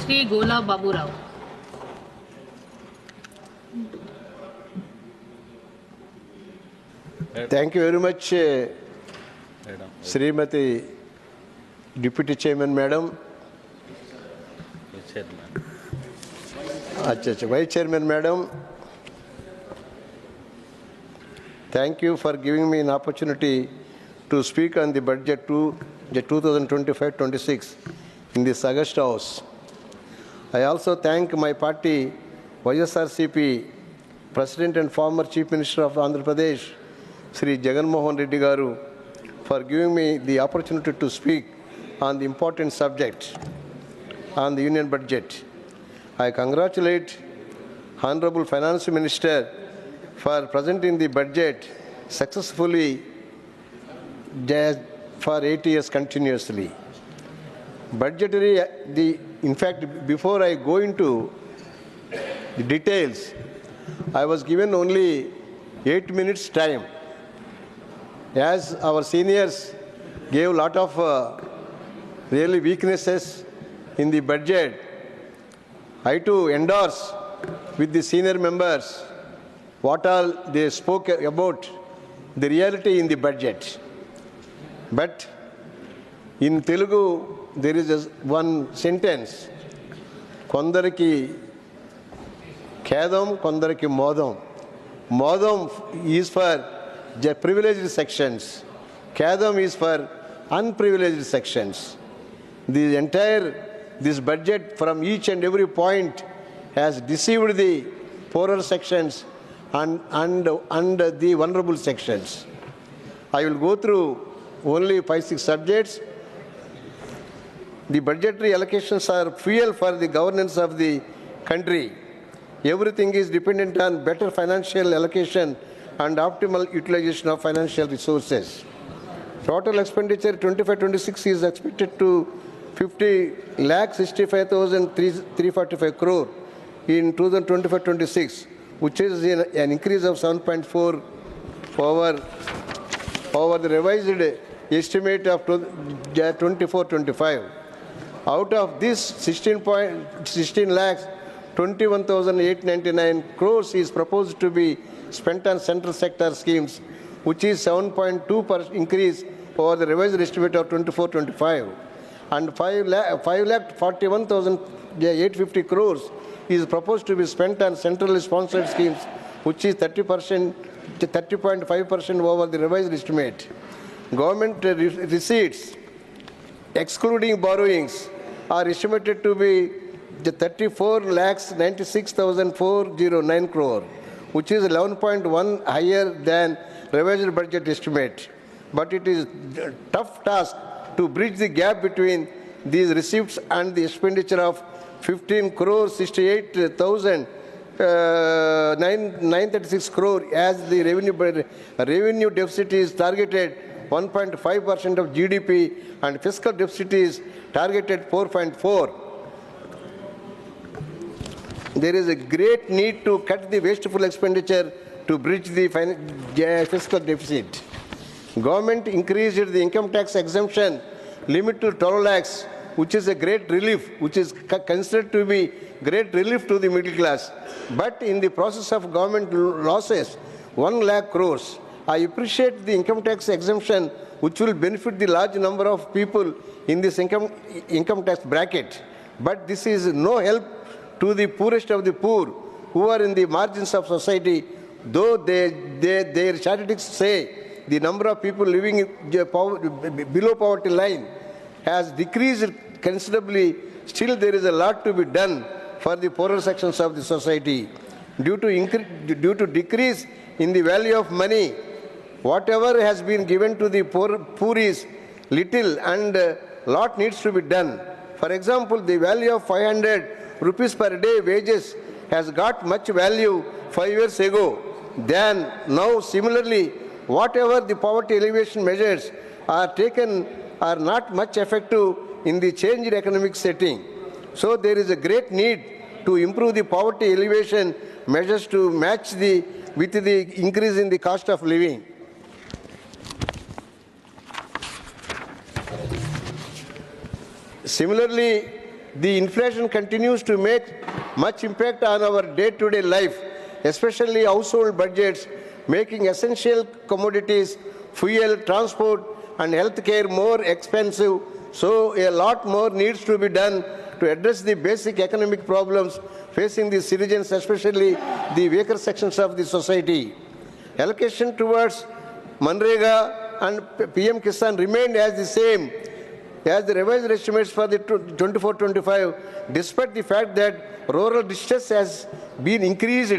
Shri Golla Babu Rao. Thank you very much, Srimati Deputy Chairman Madam. Vice Chairman Madam. Thank you for giving me an opportunity to speak on the budget to the 2025-26 in this August House. I also thank my party, YSRCP, President and former Chief Minister of Andhra Pradesh, Shri Jagan Garu, for giving me the opportunity to speak on the important subject on the Union budget. I congratulate Honorable Finance Minister for presenting the budget successfully for 8 years continuously. In fact, before I go into the details, I was given only 8 minutes time. As our seniors gave a lot of really weaknesses in the budget, I too endorse with the senior members what all they spoke about the reality in the budget. But in Telugu, there is one sentence, Kondariki Khedam, Kondariki Modam. Modam is for the privileged sections. Khedam is for unprivileged sections. The this budget from each and every point has deceived the poorer sections and the vulnerable sections. I will go through only 5-6 subjects. The budgetary allocations are fuel for the governance of the country. Everything is dependent on better financial allocation and optimal utilization of financial resources. Total expenditure 25-26 is expected to 50,65,345 crore in 2025-26, which is an increase of 7.4 over the revised estimate of 24-25. Out of this, 16 lakhs 21,899 crores is proposed to be spent on central sector schemes, which is 7.2% increase over the revised estimate of 24-25. And 5,41,850 crores is proposed to be spent on centrally sponsored schemes, which is 30.5% over the revised estimate. Government receipts, excluding borrowings, are estimated to be 34,96,409 crore, which is 11.1 higher than revised budget estimate. But it is a tough task to bridge the gap between these receipts and the expenditure of 15 crore 68,936 crore, as the revenue deficit is targeted 1.5% of GDP and fiscal deficit is targeted 4.4. There is a great need to cut the wasteful expenditure to bridge the fiscal deficit. Government increased the income tax exemption limit to 12 lakhs, which is a great relief, which is considered to be great relief to the middle class. But in the process of government losses, 1 lakh crores. I appreciate the income tax exemption, which will benefit the large number of people in this income tax bracket. But this is no help to the poorest of the poor, who are in the margins of society, though their statistics say the number of people living below poverty line has decreased considerably. Still, there is a lot to be done for the poorer sections of the society. Due to decrease in the value of money, whatever has been given to the poor is little, and lot needs to be done. For example, the value of 500 rupees per day wages has got much value 5 years ago than now. Similarly, whatever the poverty alleviation measures are taken are not much effective in the changed economic setting. So there is a great need to improve the poverty alleviation measures to match with the increase in the cost of living. Similarly, the inflation continues to make much impact on our day-to-day life, especially household budgets, making essential commodities, fuel, transport, and healthcare more expensive. So a lot more needs to be done to address the basic economic problems facing the citizens, especially the weaker sections of the society. Allocation towards MGNREGA and PM-Kisan remained as the same as the revised estimates for the 24-25, despite the fact that rural distress has been increased.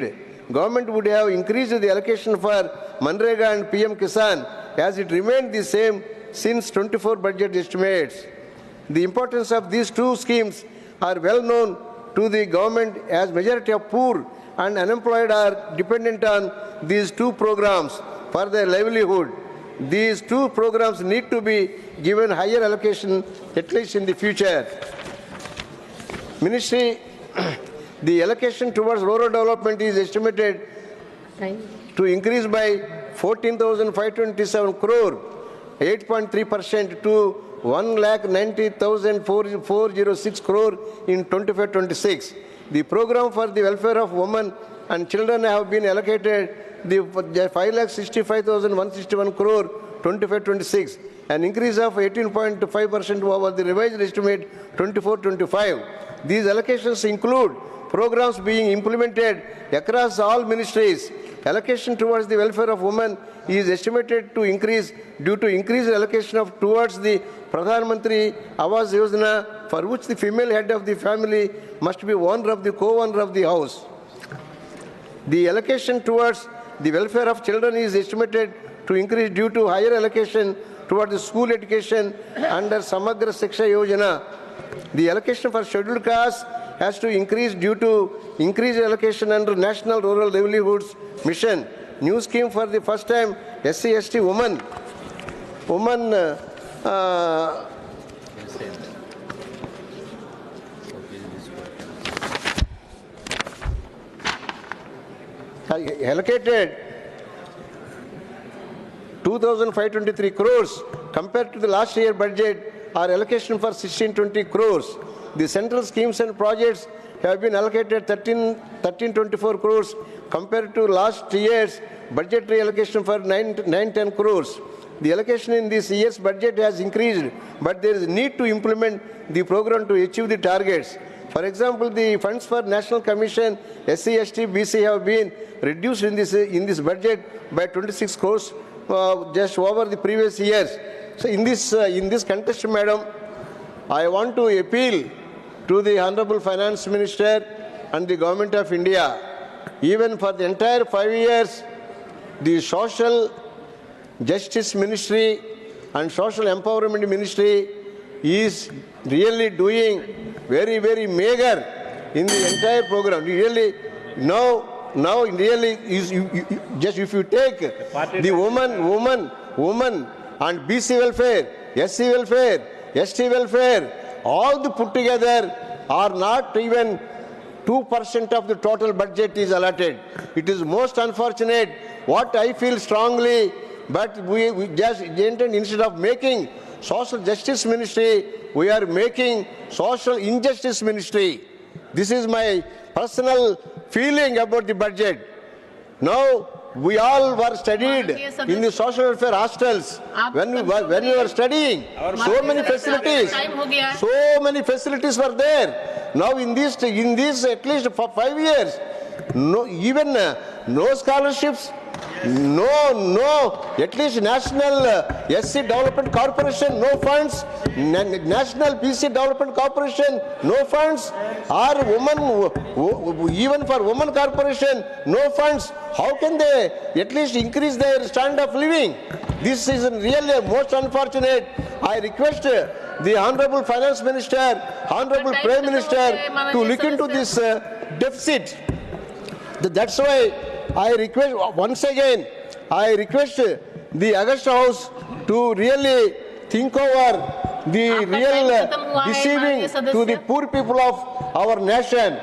Government would have increased the allocation for MGNREGA and PM-Kisan as it remained the same since 24 budget estimates. The importance of these two schemes are well known to the government, as majority of poor and unemployed are dependent on these two programs for their livelihood. These two programs need to be given higher allocation, at least in the future. Ministry, the allocation towards rural development is estimated to increase by 14,527 crore, 8.3% to 1,90,406 crore in 25-26. The program for the welfare of women and children have been allocated the 5,65,161 crore 25-26, an increase of 18.5% over the revised estimate 24-25. These allocations include programs being implemented across all ministries. Allocation towards the welfare of women is estimated to increase due to increased allocation towards the Pradhan Mantri Awas Yojana, for which the female head of the family must be owner of the co-owner of the house. The allocation towards the welfare of children is estimated to increase due to higher allocation towards the school education under Samagra Shiksha Yojana. The allocation for scheduled castes has to increase due to increased allocation under National Rural Livelihoods Mission. New scheme for the first time, SC/ST women allocated 2,523 crores compared to the last year budget, or allocation for 1620 crores. The central schemes and projects have been allocated 1324 crores compared to last year's budgetary allocation for 910 crores. The allocation in this year's budget has increased, but there is need to implement the program to achieve the targets. For example, the funds for National Commission, SC/ST, BC have been reduced in this budget by 26 crores just over the previous years. So in this context, Madam, I want to appeal to the Honorable Finance Minister and the Government of India. Even for the entire 5 years, the Social Justice Ministry and Social Empowerment Ministry is really doing very, very meager in the entire program. Really, now really is just if you take the woman and BC welfare, SC welfare, ST welfare, all the put together are not even 2% of the total budget is allotted. It is most unfortunate. What I feel strongly, but we just instead of making social justice ministry, we are making social injustice ministry. This is my personal feeling about the budget. Now, we all were studied in the social welfare hostels. When we were studying, so many facilities were there. Now, in this at least for 5 years, no scholarships, no, at least National SC Development Corporation, no funds, National BC Development Corporation, no funds, or even for Women Corporation, no funds. How can they at least increase their standard of living? This is really most unfortunate. I request the Honorable Finance Minister, Honorable Prime Minister to look into this deficit. That's why I request, once again, I request the Augusta House to really think over the real deceiving to the poor people of our nation.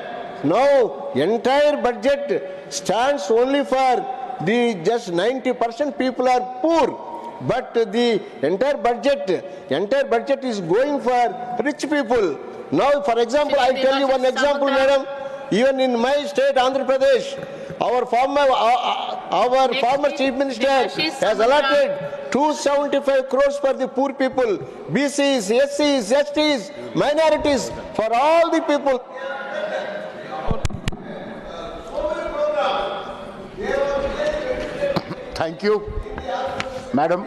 Now, entire budget stands only for the just 90% people are poor, but the entire budget is going for rich people. Now, for example, I tell you one example, madam. Even in my state, Andhra Pradesh, our former chief minister has allotted 275 crores for the poor people, BCs, SCs, STs, minorities, for all the people. Thank you, madam.